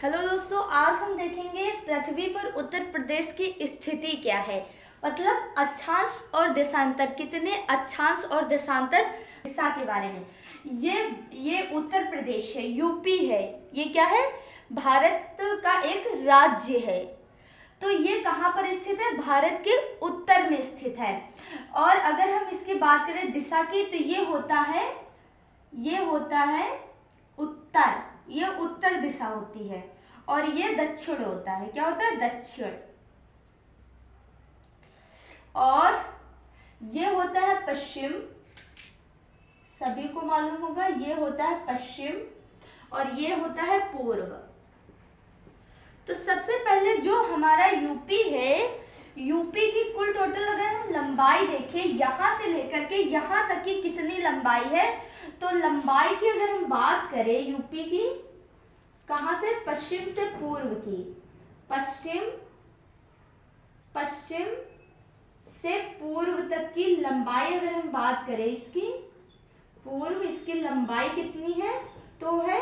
Hello दोस्तों, आज हम देखेंगे पृथ्वी पर उत्तर प्रदेश की स्थिति क्या है। मतलब अक्षांश और देशांतर, कितने अक्षांश और देशांतर दिशा के बारे में। ये उत्तर प्रदेश है, यूपी है। ये क्या है? भारत का एक राज्य है। तो ये कहाँ पर स्थित है? भारत के उत्तर में स्थित है। और अगर हम इसकी बात करें दिशा की, तो ये होता है उत्तर। ये उत्तर दिशा होती है और ये दक्षिण होता है। क्या होता है? दक्षिण। और ये होता है पश्चिम। सभी को मालूम होगा, ये होता है पश्चिम और ये होता है पूर्व। तो सबसे पहले जो हमारा यूपी है, यूपी की कुल टोटल अगर हम लंबाई देखें, यहां से लेकर के यहां तक की कितनी लंबाई है, तो लंबाई की अगर हम बात करें यूपी की, कहां से? पश्चिम से पूर्व की। पश्चिम से पूर्व तक की लंबाई अगर हम बात करें इसकी, इसकी लंबाई कितनी है? तो है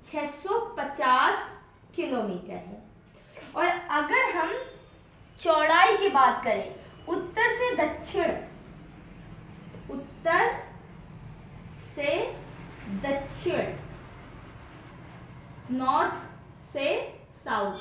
650 किलोमीटर है। और अगर हम चौड़ाई की बात करें, उत्तर से दक्षिण, नॉर्थ से साउथ,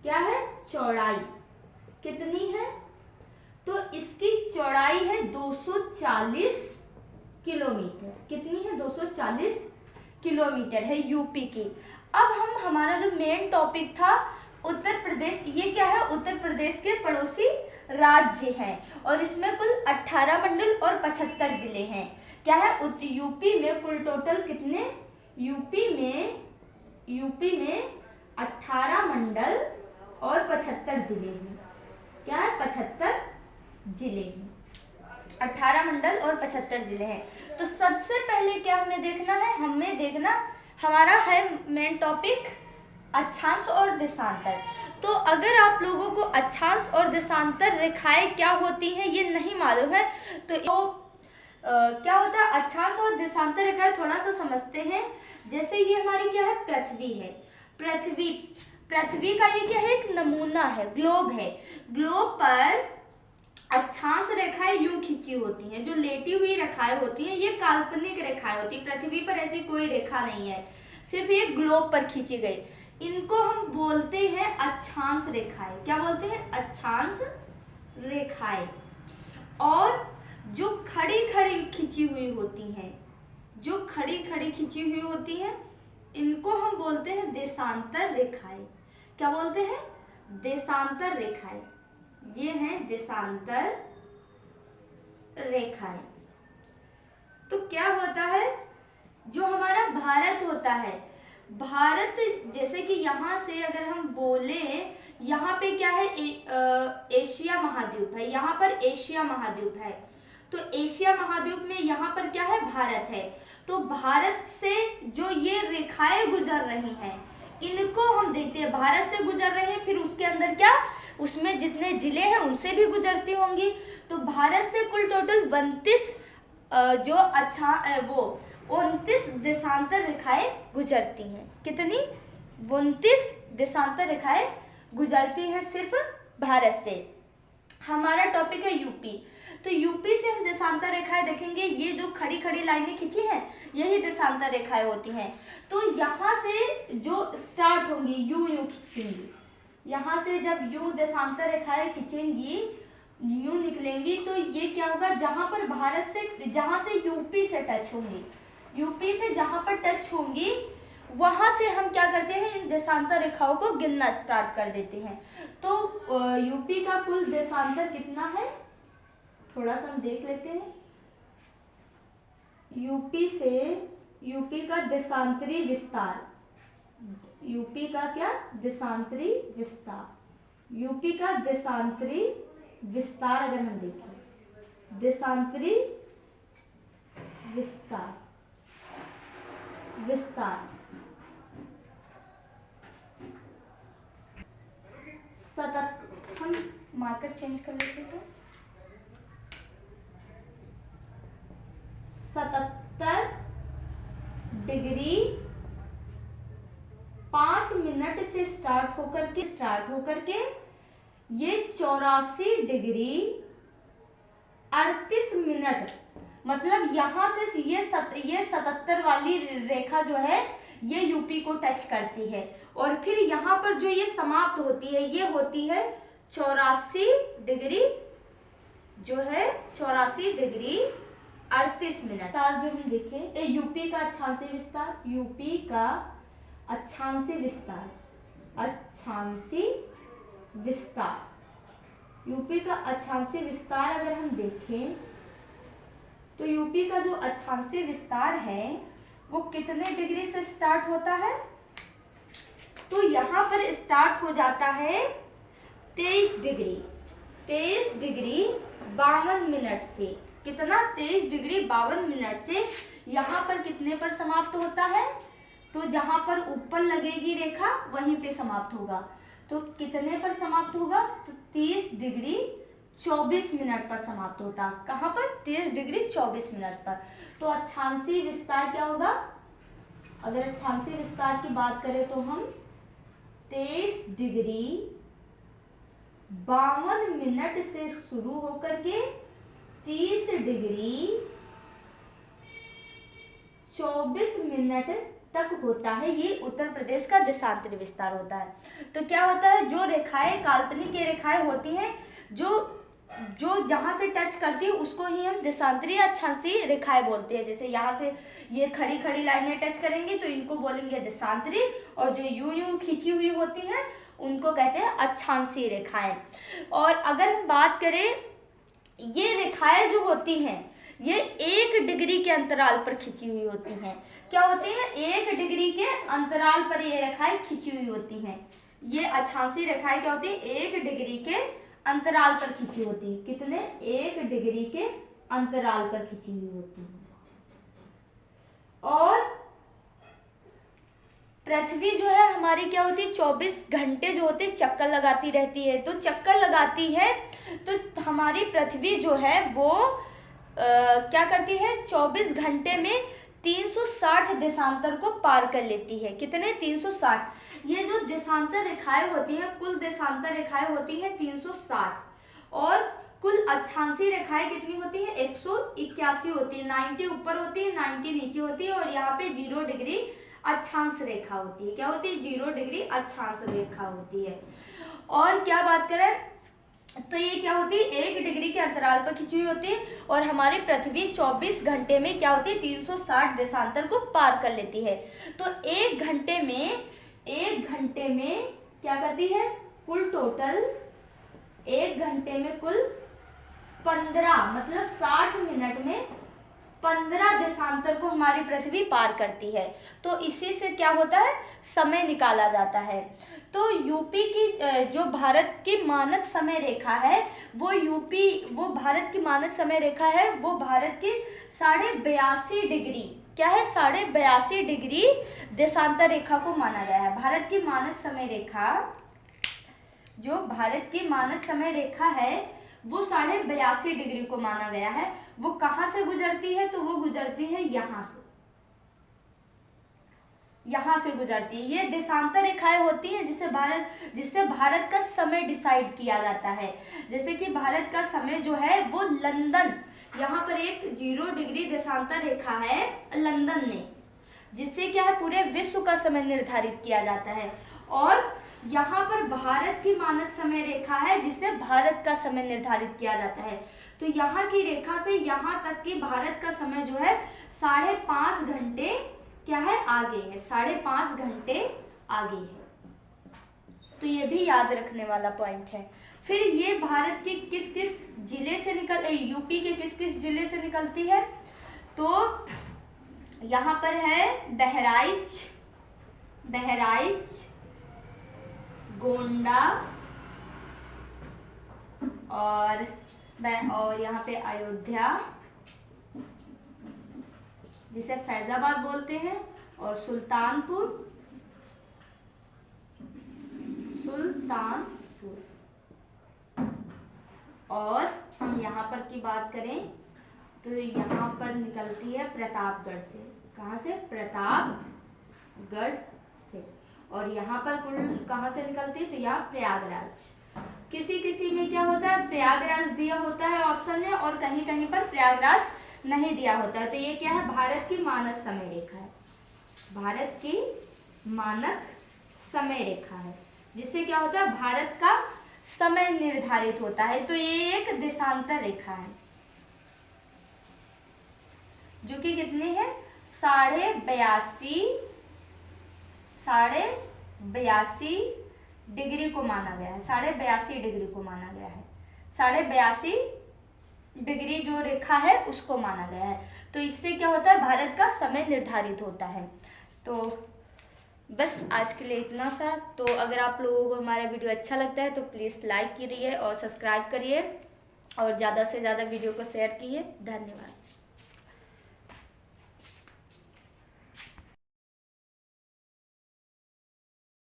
क्या है? चौड़ाई कितनी है? तो इसकी चौड़ाई है 240 किलोमीटर। कितनी है? 240 किलोमीटर है यूपी की। अब हम हमारा जो मेन टॉपिक था उत्तर प्रदेश, ये क्या है? उत्तर प्रदेश के पड़ोसी राज्य हैं और इसमें कुल 18 मंडल और 75 जिले हैं। क्या है? यूपी में कुल टोटल कितने? यूपी में 18 मंडल और 75 जिले हैं। क्या है? 75 जिले हैं। 18 मंडल और 75 जिले हैं। तो सबसे पहले क्या हमें देखना है? हमारा है मेन टॉपिक अक्षांश और देशांतर। तो अगर आप लोगों को अक्षांश और देशांतर रेखाएं क्या होती हैं ये नहीं मालूम है, तो क्या होता है अक्षांश और देशांतर रेखाएं, थोड़ा सा समझते हैं। जैसे ये हमारी क्या है? पृथ्वी है। पृथ्वी का ये क्या है? एक नमूना है, ग्लोब है। ग्लोब पर अक्षांश रेखाएं यूं खींची होती हैं। जो लेटी हुई रेखाएं होती हैं ये काल्पनिक रेखाएं होती हैं। पृथ्वी पर ऐसी कोई रेखा नहीं है, सिर्फ ये ग्लोब पर खींची गई। इनको हम बोलते हैं अक्षांश रेखाएं। क्या बोलते हैं? अक्षांश रेखाएं। और जो खड़ी खड़ी खींची हुई होती हैं, इनको हम बोलते हैं देशांतर रेखाएं। क्या बोलते हैं? देशांतर रेखाएं। ये हैं देशांतर रेखाएं। तो क्या होता है? जो हमारा भारत होता है, भारत जैसे कि यहाँ से अगर हम बोले, यहाँ पे क्या है? एशिया महाद्वीप है। यहाँ पर एशिया महाद्वीप है। तो एशिया महाद्वीप में यहाँ पर क्या है? भारत है। तो भारत से जो ये रेखाएं गुजर रही हैं, इनको हम देखते हैं। भारत से गुजर रहे हैं, फिर उसके अंदर क्या, उसमें जितने जिले हैं उनसे भी गुजरती होंगी। तो भारत से कुल टोटल 29 देशांतर रेखाएं गुजरती हैं। कितनी? 29 देशांतर रेखाएं गुजरती हैं सिर्फ भारत से। हमारा टॉपिक है यूपी। तो यूपी से हम देशांतर रेखाएं देखेंगे। ये जो खड़ी खड़ी लाइनें खींची हैं, यही देशांतर रेखाएं होती हैं। तो यहाँ से जो स्टार्ट होंगी, यूं खींचेंगी। यहाँ से जब यूं देशांतर रेखाएं खींचेंगी, यूं निकलेंगी, तो ये क्या होगा? जहां से यूपी से टच होंगी, यूपी से जहां पर टच होंगी, वहां से हम क्या करते हैं? इन देशांतर रेखाओं को गिनना स्टार्ट कर देते हैं। तो यूपी का कुल देशांतर कितना है, थोड़ा सा हम देख लेते हैं। यूपी का देशांतरी विस्तार, यूपी का क्या? देशांतरी विस्तार। यूपी का देशांतरी विस्तार अगर हम देखें, देशांतरी विस्तार हम मार्कर चेंज कर लेते हैं। 77 डिग्री स्टार्ट होकर के ये 84 डिग्री 38 मिनट, मतलब यहाँ से ये 77 वाली रेखा जो है ये यूपी को टच करती है, और फिर यहाँ पर जो ये समाप्त होती है ये होती है 84 डिग्री जो है 84 डिग्री 38 मिनट। जो हम देखें यूपी का अक्षांशीय विस्तार, यूपी का अक्षांशीय विस्तार, यूपी का अक्षांशीय विस्तार अगर हम देखें तो यूपी का जो अक्षांशीय विस्तार है वो कितने डिग्री से स्टार्ट होता है, तो यहाँ पर स्टार्ट हो जाता है 23 डिग्री 52 मिनट से। कितना? 23 डिग्री 52 मिनट से यहाँ पर कितने पर समाप्त होता है, तो जहाँ पर ऊपर लगेगी रेखा वहीं पे समाप्त होगा। तो कितने पर समाप्त होगा, तो 30 डिग्री 24 मिनट पर समाप्त होता। कहाँ पर? 30 डिग्री 24 मिनट पर। तो अक्षांशीय विस्तार क्या होगा, अगर अक्षांशीय विस्तार की बात करें तो हम 23 डिग्री 52 मिनट से शुरू होकर के 30 डिग्री 24 मिनट तक होता है। ये उत्तर प्रदेश का देशांतरी विस्तार होता है। तो क्या होता है, जो रेखाएं काल्पनिक ये रेखाएं होती हैं जो जहां से टच करती है उसको ही हम देशांतरी या अक्षांशीय रेखाएं बोलते हैं। जैसे यहाँ से ये खड़ी खड़ी लाइनें टच करेंगी तो इनको बोलेंगे देशांतरी, और जो यूं खींची हुई होती हैं उनको कहते हैं अक्षांशीय रेखाएं। और अगर हम बात करें, ये रेखाएं जो होती हैं ये 1 डिग्री के अंतराल पर खींची हुई होती हैं। क्या होती हैं? 1 डिग्री के अंतराल पर ये रेखाएं खींची हुई होती हैं। ये अक्षांशीय रेखाएं क्या होती है? 1 डिग्री के अंतराल पर खींची होती है। कितने? 1 डिग्री के अंतराल पर खींची हुई होती है। और पृथ्वी जो है हमारी क्या होती है, 24 घंटे जो होते चक्कर लगाती रहती है। तो चक्कर लगाती है तो हमारी पृथ्वी जो है वो क्या करती है, 24 घंटे में 360 देशांतर को पार कर लेती है। कितने? 360। ये जो देशांतर रेखाएं होती हैं, कुल देशांतर रेखाएं होती हैं 360, और कुल अक्षांशीय रेखाएं कितनी होती हैं? 181 होती है। 90 ऊपर होती है, 90 नीचे होती है, और यहाँ पे 0 डिग्री अक्षांश रेखा होती है। क्या होती है? 0 डिग्री अक्षांश रेखा होती है। और क्या बात करें, तो ये क्या होती है, 1 डिग्री के अंतराल पर खींची हुई होती है, और हमारी पृथ्वी 24 घंटे में क्या होती है, 360 देशांतर को पार कर लेती है। तो 1 घंटे में क्या करती है, कुल टोटल 1 घंटे में कुल 15, मतलब 60 मिनट में 15 देशांतर को हमारी पृथ्वी पार करती है। तो इसी से क्या होता है, समय निकाला जाता है। तो यूपी की जो भारत की मानक समय रेखा है वो भारत की मानक समय रेखा है, वो भारत की 82.5 डिग्री क्या है, 82.5 डिग्री देशांतर रेखा को माना गया है। भारत की मानक समय रेखा, जो भारत की मानक समय रेखा है वो 82.5 डिग्री को माना गया है। वो कहाँ से गुजरती है, तो वो गुजरती है यहाँ से गुजरती है। ये देशांतर रेखाएं होती हैं जिससे भारत का समय डिसाइड किया जाता है। जैसे कि भारत का समय जो है वो लंदन, यहाँ पर एक 0 डिग्री देशांतर रेखा है लंदन में, जिससे क्या है, पूरे विश्व का समय निर्धारित किया जाता है। और यहाँ पर भारत की मानक समय रेखा है जिससे भारत का समय निर्धारित किया जाता है। तो यहाँ की रेखा से यहाँ तक की भारत का समय जो है 5.5 घंटे क्या है, आगे है, 5.5 घंटे आगे है। तो ये भी याद रखने वाला पॉइंट है। फिर ये भारत के किस किस जिले से यूपी के किस किस जिले से निकलती है, तो यहाँ पर है बहराइच, गोंडा और यहाँ पे अयोध्या जिसे फैजाबाद बोलते हैं, और सुल्तानपुर। और हम यहाँ पर की बात करें तो यहाँ पर निकलती है प्रतापगढ़ से। कहाँ से? प्रतापगढ़ से। और यहाँ पर कुल कहाँ से निकलती है, तो यहाँ प्रयागराज। किसी किसी में क्या होता है, प्रयागराज दिया होता है ऑप्शन में, और कहीं कहीं पर प्रयागराज नहीं दिया होता है। तो ये क्या है, भारत की मानक समय रेखा है, भारत की मानक समय रेखा है, जिससे क्या होता है, भारत का समय निर्धारित होता है। तो ये एक देशांतर रेखा है जो कि कितनी है, 82.5 डिग्री को माना गया है, 82.5 डिग्री को माना गया है, 82.5 डिग्री जो रेखा है उसको माना गया है। तो इससे क्या होता है, भारत का समय निर्धारित होता है। तो बस आज के लिए इतना सा। तो अगर आप लोगों को हमारा वीडियो अच्छा लगता है तो प्लीज़ लाइक करिए और सब्सक्राइब करिए और ज़्यादा से ज़्यादा वीडियो को शेयर कीजिए। धन्यवाद।